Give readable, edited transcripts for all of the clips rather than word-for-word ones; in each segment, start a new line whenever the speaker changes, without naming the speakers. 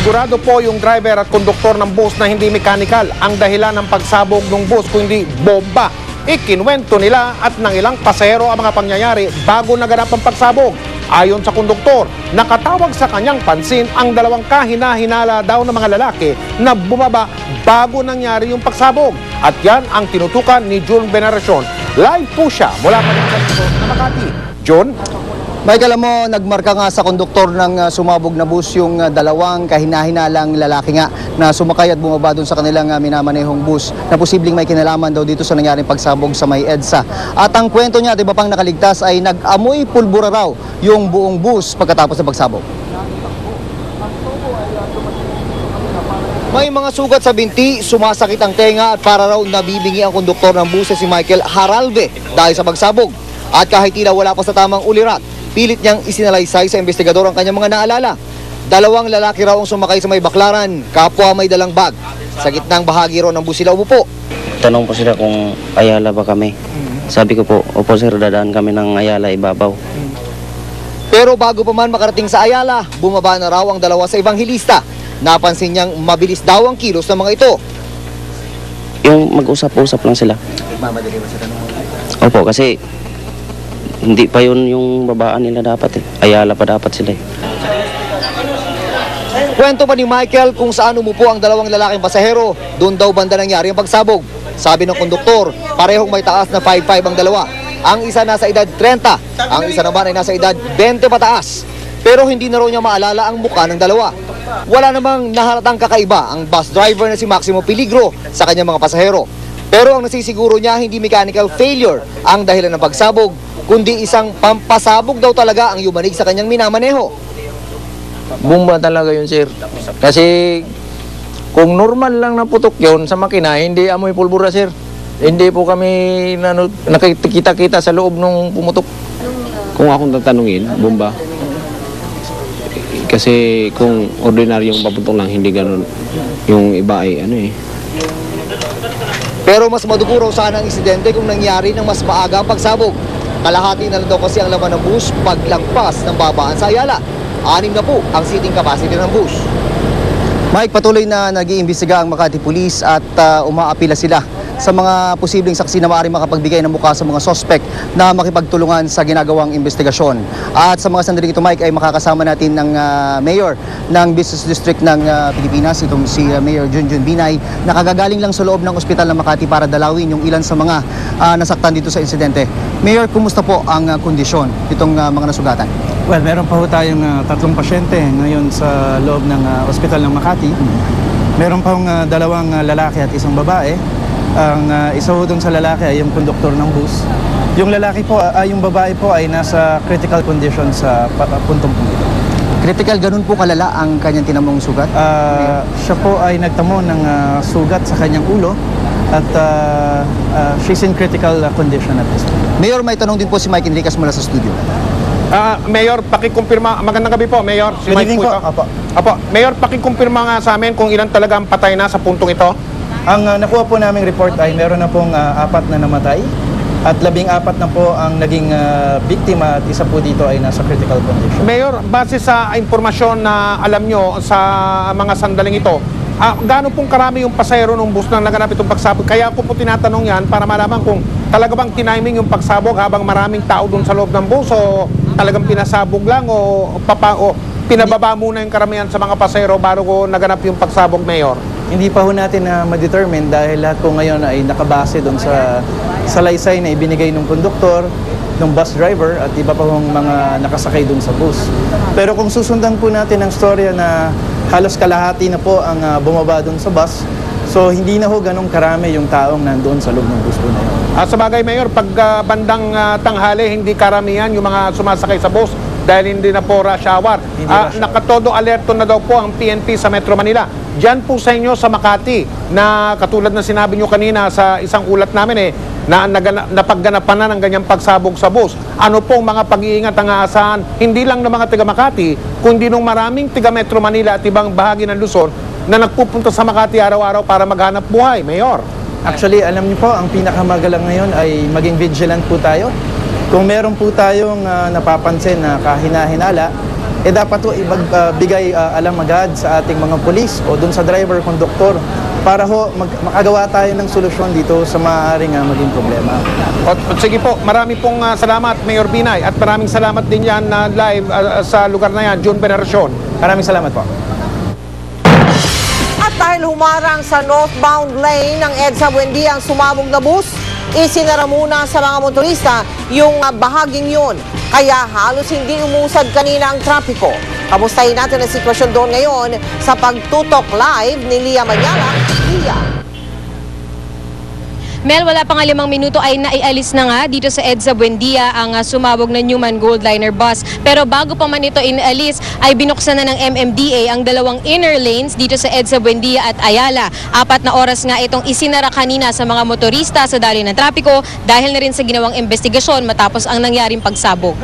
Sigurado po yung driver at konduktor ng bus na hindi mechanical ang dahilan ng pagsabog ng bus kundi bomba. Ikinwento nila at ng ilang pasahero ang mga pangyayari bago naganap ang pagsabog. Ayon sa konduktor, nakatawag sa kanyang pansin ang dalawang kahina-hinala daw ng mga lalaki na bumaba bago nangyari yung pagsabog. At yan ang tinutukan ni June Veneracion. Live po siya mula pa rin sa Luzon na Makati. June?
Michael, alam mo, nagmarka nga sa konduktor ng sumabog na bus yung dalawang kahina-hinalang lalaki nga na sumakay at bumaba doon sa kanilang minamanehong bus na posibleng may kinalaman daw dito sa nangyaring pagsabog sa may EDSA. At ang kwento niya, di ba pang nakaligtas, ay nag-amoy pulbura raw yung buong bus pagkatapos ng pagsabog. May mga sugat sa binti, sumasakit ang tenga at para raw nabibingi ang konduktor ng bus si Michael Haralve dahil sa pagsabog. At kahit tila wala pa sa tamang ulirat, pilit niyang isinalaysay sa investigador ang kanyang mga naalala. Dalawang lalaki raw ang sumakay sa may baklaran, kapwa may dalang bag. Sa gitnang bahagi raw ng bus sila umupo.
Tanong po sila kung Ayala ba kami. Sabi ko po, opo sir, dadaan kami ng Ayala ibabaw.
Pero bago pa man makarating sa Ayala, bumaba na raw ang dalawa sa ebanghilista. Napansin niyang mabilis daw ang kilos ng mga ito.
Yung mag-usap-usap lang sila.
Mamadali ba sa tanong mo?
Opo, kasi hindi pa yun yung babaan nila dapat eh. Ayala pa dapat sila eh.
Kwento pa ni Michael kung saan umupo ang dalawang lalaking pasahero. Doon daw banda nangyari ang pagsabog. Sabi ng konduktor, parehong may taas na 5'5" ang dalawa. Ang isa nasa edad 30, ang isa naman ay nasa edad 20 pataas. Pero hindi na raw niya maalala ang mukha ng dalawa. Wala namang nahalatang kakaiba ang bus driver na si Maximo Peligro sa kanyang mga pasahero. Pero ang nasisiguro niya, hindi mechanical failure ang dahilan ng pagsabog, kundi isang pampasabog daw talaga ang yumanig sa kanyang minamaneho.
Bomba talaga yun, sir. Kasi kung normal lang na putok yun sa makina, hindi amoy pulbura, sir. Hindi po kami nakikita-kita sa loob nung pumutok.
Kung akong tatanungin, bomba. Kasi kung ordinaryong paputok lang, hindi ganun. Yung iba ay ano eh.
Pero mas madugo raw sana ang insidente kung nangyari ng mas maaga ang pagsabog. Kalahati na lang daw kasi ang laman ng bus paglagpas ng babaan sa Ayala. 6 na po ang seating capacity ng bus. Mike, patuloy na nag-iimbestiga ang Makati Police at umaapila sila sa mga posibleng saksi na maaaring makapagbigay ng mukha sa mga sospek na makipagtulungan sa ginagawang investigasyon. At sa mga sandaling ito, Mike, ay makakasama natin ng Mayor ng Business District ng Pilipinas, itong si Mayor Junjun Binay, na kagagaling lang sa loob ng ospital ng Makati para dalawin yung ilan sa mga nasaktan dito sa insidente. Mayor, kumusta po ang kondisyon itong mga nasugatan?
Well, meron pa ho tayong 3 pasyente ngayon sa loob ng ospital ng Makati. Meron pa hong 2 lalaki at 1 babae. Ang isa ho doon sa lalaki ay yung konduktor ng bus. Yung lalaki po, yung babae po ay nasa critical condition sa puntong ito.
Critical, ganun po kalala ang kanyang tinamong sugat?
Siya po ay nagtamo ng sugat sa kanyang ulo at she's in critical condition at this time.
Mayor, may tanong din po si Mike Enriquez mula sa studio.
Mayor, pakikumpirma. Magandang gabi po, Mayor. Si Mike po ito. Apo. Mayor, pakikumpirma nga sa amin kung ilan talaga ang patay na sa puntong ito.
Ang nakuha po naming report ay meron na pong 4 na namatay at 14 na po ang naging biktima at isa po dito ay nasa critical condition.
Mayor, base sa impormasyon na alam nyo sa mga sandaling ito, gaano pong karami yung pasahero ng bus na naganap itong pagsabog? Kaya ako po tinatanong yan para malaman kung talaga bang tiniming yung pagsabog habang maraming tao doon sa loob ng bus o talagang pinasabog lang o pinababa muna yung karamihan sa mga pasahero bago naganap yung pagsabog, Mayor?
Hindi pa ho natin na ma-determine dahil lahat po ngayon ay nakabase doon sa salaysay na ibinigay ng konduktor, ng bus driver at iba pa hong mga nakasakay doon sa bus. Pero kung susundan po natin ang storya na halos kalahati na po ang bumaba doon sa bus, so hindi na ho ganong karami yung taong nandoon sa loob ng bus po na yun.
Sa bagay, Mayor, pag bandang tanghali, hindi karamihan yung mga sumasakay sa bus dahil hindi na po rush hour. Nakatodo alerto na daw po ang PNP sa Metro Manila. Diyan po sa inyo sa Makati na katulad na sinabi nyo kanina sa isang ulat namin na napagganapan na ng ganyang pagsabog sa bus. Ano pong mga pag-iingat ang aasahan hindi lang ng mga taga Makati kundi ng maraming taga Metro Manila at ibang bahagi ng Luzon na nagpupunta sa Makati araw-araw para maghanap buhay, Mayor?
Actually, alam niyo po, ang pinakamagalang ngayon ay maging vigilant po tayo. Kung meron po tayong napapansin na kahina-hinala, dapat ho ibigay alam agad sa ating mga pulis o dun sa driver, konduktor para ho makagawa tayo ng solusyon dito sa maaaring maging problema.
At sige po, marami pong salamat, Mayor Binay, at maraming salamat din yan na live sa lugar na yan, June Veneracion.
Maraming salamat po.
At dahil humarang sa northbound lane ng EDSA Buendia ang sumabog na bus, isinara muna sa mga motorista yung bahaging yun. Kaya halos hindi umusad kanina ang trapiko. Kamustahin natin ang sitwasyon doon ngayon sa pagtutok live ni Lia Manyala. Lia.
Mel, wala pang 5 minuto ay naialis na nga dito sa EDSA Buendia ang sumabog na Newman Goldliner bus. Pero bago pa man ito inalis ay binuksan na ng MMDA ang 2 inner lanes dito sa EDSA Buendia at Ayala. 4 na oras nga itong isinara kanina sa mga motorista sa daloy ng trapiko dahil na rin sa ginawang investigasyon matapos ang nangyaring pagsabog.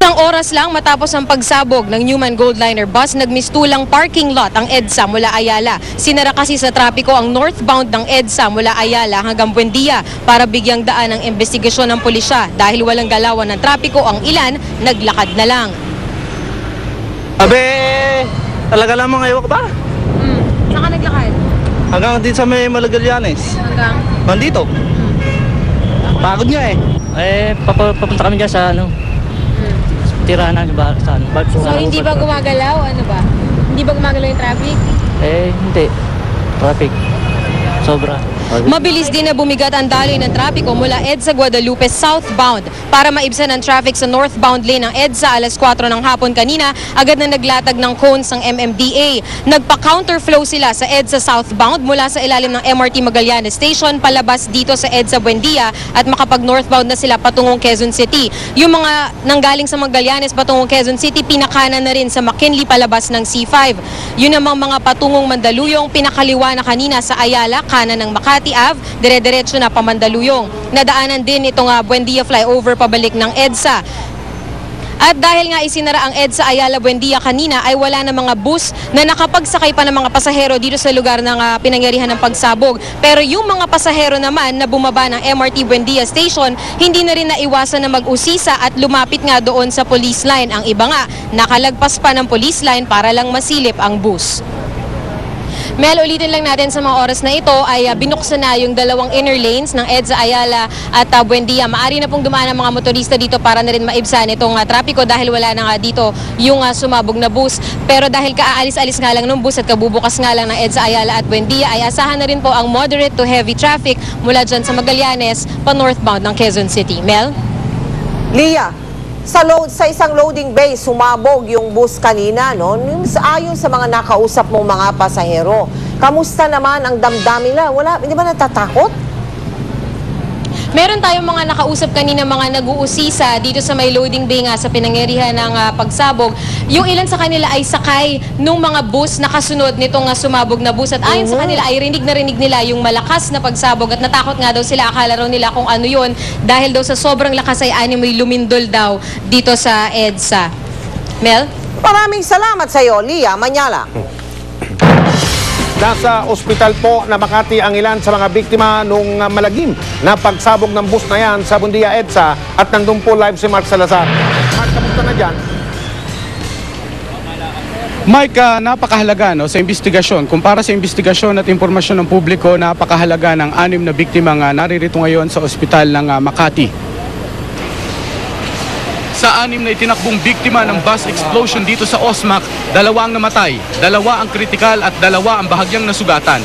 Isang oras lang matapos ang pagsabog ng Newman Goldliner bus, nagmistulang parking lot ang EDSA mula Ayala. Sinara kasi sa trapiko ang northbound ng EDSA mula Ayala hanggang Buendia para bigyang daan ang investigasyon ng pulisya. Dahil walang galawan ng trapiko, ang ilan naglakad na lang.
Abe, talaga lamang ayaw ka ba?
Saan ka naglakad?
Hanggang din sa may Malagalyanes.
Hanggang?
Nandito. Pagod nga eh.
Papunta kami dyan sa tiranan sa
So hindi ba gumagalaw? Ano ba? Hindi ba gumagalaw yung traffic?
Hindi. Traffic. Sobra.
Mabilis din na bumigat ang daloy ng trapiko mula EDSA Guadalupe southbound para maibsan ang traffic sa northbound lane ng EDSA alas 4 ng hapon kanina. Agad na naglatag ng cones ang MMDA. Nagpa-counterflow sila sa EDSA southbound mula sa ilalim ng MRT Magallanes Station palabas dito sa EDSA Buendia at makapag-northbound na sila patungong Quezon City. Yung mga nanggaling sa Magallanes patungong Quezon City, pinakanan na rin sa McKinley palabas ng C5. Yun namang mga patungong Mandaluyong, pinakaliwa na kanina sa Ayala, kanan ng Makati Ave, dire-diretso na pa Mandaluyong. Nadaanan din itong Buendia flyover pabalik ng EDSA. At dahil nga isinara ang EDSA Ayala Buendia kanina ay wala na mga bus na nakapagsakay pa ng mga pasahero dito sa lugar ng pinangyarihan ng pagsabog. Pero yung mga pasahero naman na bumaba ng MRT Buendia Station, hindi na rin naiwasan na mag-usisa at lumapit nga doon sa police line. Ang iba nga, nakalagpas pa ng police line para lang masilip ang bus. Mel, ulitin lang natin sa mga oras na ito ay binuksan na yung 2 inner lanes ng EDSA Ayala at Buendia. Maari na pong dumaan ang mga motorista dito para na rin maibsan itong trapiko dahil wala na nga dito yung sumabog na bus. Pero dahil kaalis-alis nga lang ng bus at kabubukas nga lang ng EDSA Ayala at Buendia ay asahan na rin po ang moderate to heavy traffic mula dyan sa Magallanes pa northbound ng Quezon City. Mel?
Lia, sa isang loading bay, sumabog yung bus kanina, no? Ayon sa mga nakausap mong mga pasahero, kamusta naman ang damdamin nila? Hindi ba natatakot?
Meron tayong mga nakausap kanina, mga nag-uusisa dito sa may loading bay nga sa pinangyarihan ng pagsabog. Yung ilan sa kanila ay sakay nung mga bus na kasunod nitong sumabog na bus. At ayon sa kanila ay rinig nila yung malakas na pagsabog at natakot nga daw sila. Akala raw nila kung ano yun dahil daw sa sobrang lakas ay animoy lumindol daw dito sa EDSA. Mel?
Maraming salamat sa iyo, Lia Manyala.
Nasa ospital po na Makati ang ilan sa mga biktima nung malagim na pagsabog ng bus na yan sa Buendia EDSA at nandun po live si Mark Salazar. Mark, kamusta na dyan?
Mike, napakahalaga sa investigasyon. Kumpara sa investigasyon at impormasyon ng publiko, napakahalaga ng 6 na biktima nga naririto ngayon sa ospital ng Makati. Sa 6 na itinakbong biktima ng bus explosion dito sa Osmac, 2 ang namatay, 2 ang kritikal at 2 ang bahagyang nasugatan.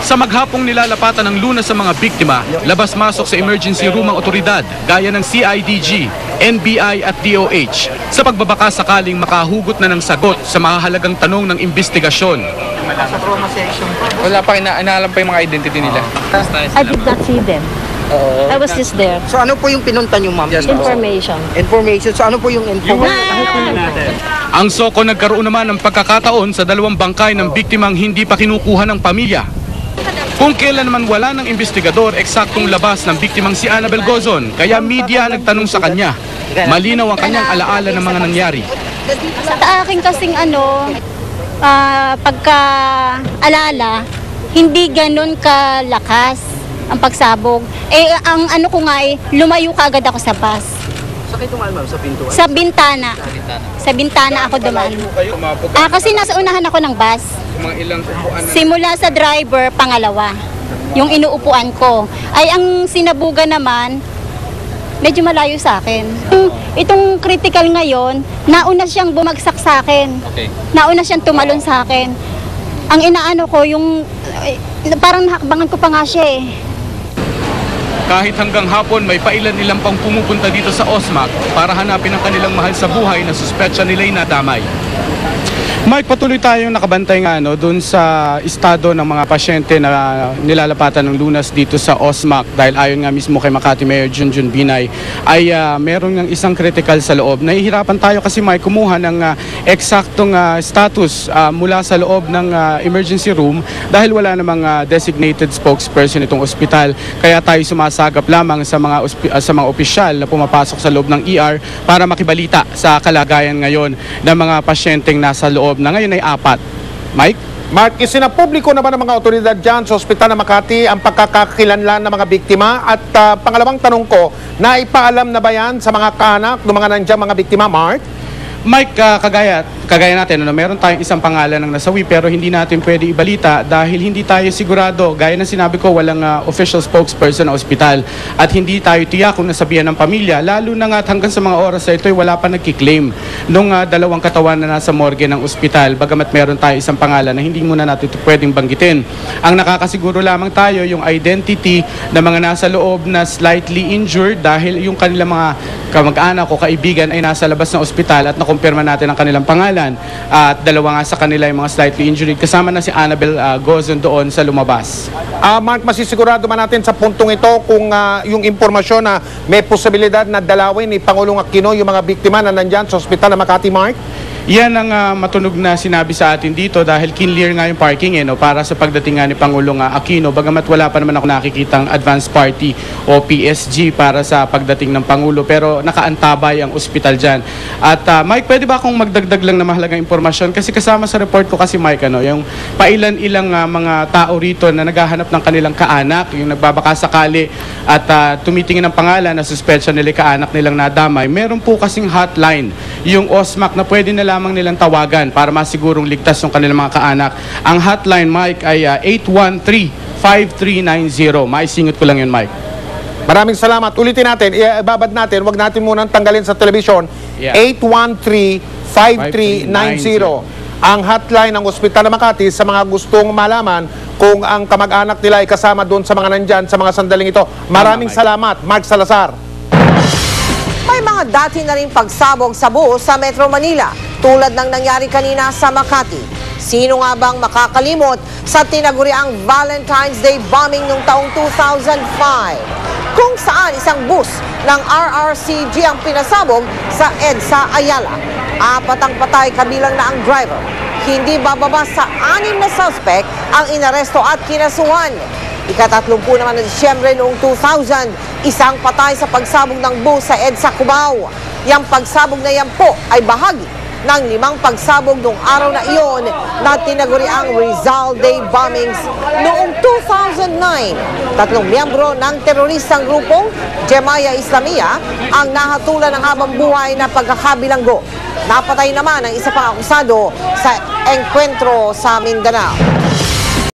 Sa maghapong nilalapatan ng lunas sa mga biktima, labas-masok sa emergency room ang otoridad gaya ng CIDG, NBI at DOH sa pagbabaka sakaling makahugot na ng sagot sa mahalagang tanong ng investigasyon.
Wala pa inaalam pa yung mga identity nila.
I did not see them. I was just there.
So ano po yung pinunta niyo, ma'am?
Information.
Information. So ano po yung information?
Ang SOCO nagkaroon naman ng pagkakataon sa 2 bangkay ng biktimang hindi pa kinukuha ng pamilya. Kung kailan naman wala ng investigador eksaktong labas ng biktimang si Annabel Gozon, kaya media nagtanong sa kanya. Malinaw ang kanyang alaala ng mga nangyari.
Sa akin kasing pagka-alala, hindi ganun kalakas ang pagsabog. Ang ko nga lumayo ka agad ako sa bus.
Sa kayo tumaan, ma'am? Sa pintuan?
Sa bintana. Sa bintana ako dumaan. Kasi nasa unahan ako ng bus.
Mga ilang upuan na
Simula sa driver, pangalawa. Yung inuupuan ko. Ay, ang sinabugan naman, medyo malayo sa akin. Itong critical ngayon, nauna siyang bumagsak sa akin.
Okay.
Nauna siyang tumalon sa akin. Ang inaano ko, yung parang nakakbangan ko pa nga siya eh.
Kahit hanggang hapon, may pailan-ilan pang pumupunta dito sa OSMAC para hanapin ang kanilang mahal sa buhay na suspetsya nila'y nadamay. Mike, patuloy tayong nakabantay nga doon sa estado ng mga pasyente na nilalapatan ng lunas dito sa OSMAC dahil ayon nga mismo kay Makati Mayor Junjun Binay ay meron ng isang critical sa loob. Nahihirapan tayo kasi Mike kumuha ng eksaktong status mula sa loob ng emergency room dahil wala namang designated spokesperson itong ospital. Kaya tayo sumasagap lamang sa mga opisyal na pumapasok sa loob ng ER para makibalita sa kalagayan ngayon ng mga pasyenteng nasa loob na ngayon ay 4. Mike?
Mark, isinapubliko naman ng mga otoridad dyan sa Ospital ng Makati ang pagkakakilanlan ng mga biktima at pangalawang tanong ko, naipaalam na ba yan sa mga kaanak ng mga nandiyan mga biktima, Mark?
Mike, kagaya natin, meron tayong isang pangalan ng nasawi pero hindi natin pwede ibalita dahil hindi tayo sigurado. Gaya ng sinabi ko, walang official spokesperson na ospital at hindi tayo tiyak kung nasabihan ng pamilya. Lalo na nga hanggang sa mga oras na ito ay wala pa nagkiklaim nung dalawang katawan na nasa morgue ng ospital. Bagamat meron tayo isang pangalan na hindi muna natin ito pwedeng banggitin. Ang nakakasiguro lamang tayo yung identity ng mga nasa loob na slightly injured dahil yung kanilang mga kamag-anak o kaibigan ay nasa labas ng ospital at nakumpirma natin ang kanilang pangalan at dalawa nga sa kanila yung mga slightly injured kasama na si Annabel Gozon doon sa lumabas.
Mark, masisigurado ba natin sa puntong ito kung yung impormasyon na may posibilidad na dalawin ni Pangulong Aquino yung mga biktima na nandyan sa Ospital ng Makati, Mark?
Yan ang matunog na sinabi sa atin dito dahil kinlear nga yung parking para sa pagdating nga ni Pangulong Aquino. Bagamat wala pa naman ako nakikitang advance party o PSG para sa pagdating ng Pangulo pero nakaantabay ang ospital dyan. At Mike, pwede ba akong magdagdag lang na mahalagang impormasyon? Kasi kasama sa report ko kasi Mike, yung pailan-ilang mga tao rito na naghahanap ng kanilang kaanak, yung nagbabakasakali at tumitingin ng pangalan na suspetsya nila kaanak nilang nadamay. Meron po kasing hotline yung OSMAC na pwede na lamang nilang tawagan para masigurong ligtas yung kanilang mga kaanak. Ang hotline, Mike, ay 813-5390. Maisingot ko lang yun, Mike.
Maraming salamat. Ulitin natin, ibabad natin, wag natin munang tanggalin sa telebisyon. 813-5390. Ang hotline ng Ospital ng Makati sa mga gustong malaman kung ang kamag-anak nila ay kasama doon sa mga nandyan sa mga sandaling ito. Maraming salamat, Mark Salazar.
May mga dati na rin pagsabog sa bus sa Metro Manila, tulad ng nangyari kanina sa Makati. Sino nga bang makakalimot sa tinaguriang Valentine's Day bombing noong taong 2005? Kung saan isang bus ng RRCG ang pinasabog sa EDSA Ayala. 4 ang patay kabilang na ang driver. Hindi bababa sa 6 na suspect ang inaresto at kinasuhan. Ika-30 naman ng Disyembre noong 2000, isang patay sa pagsabog ng bus sa EDSA Cubao. Yang pagsabog na yan po ay bahagi ng 5 pagsabog noong araw na iyon na tinaguri ang Rizal Day bombings noong 2009. 3 miyembro ng teroristang grupong Jemaah Islamiyah ang nahatulan ng habang buhay na pagkakabilanggo. Napatay naman ang isa pang akusado sa engkwentro sa Mindanao.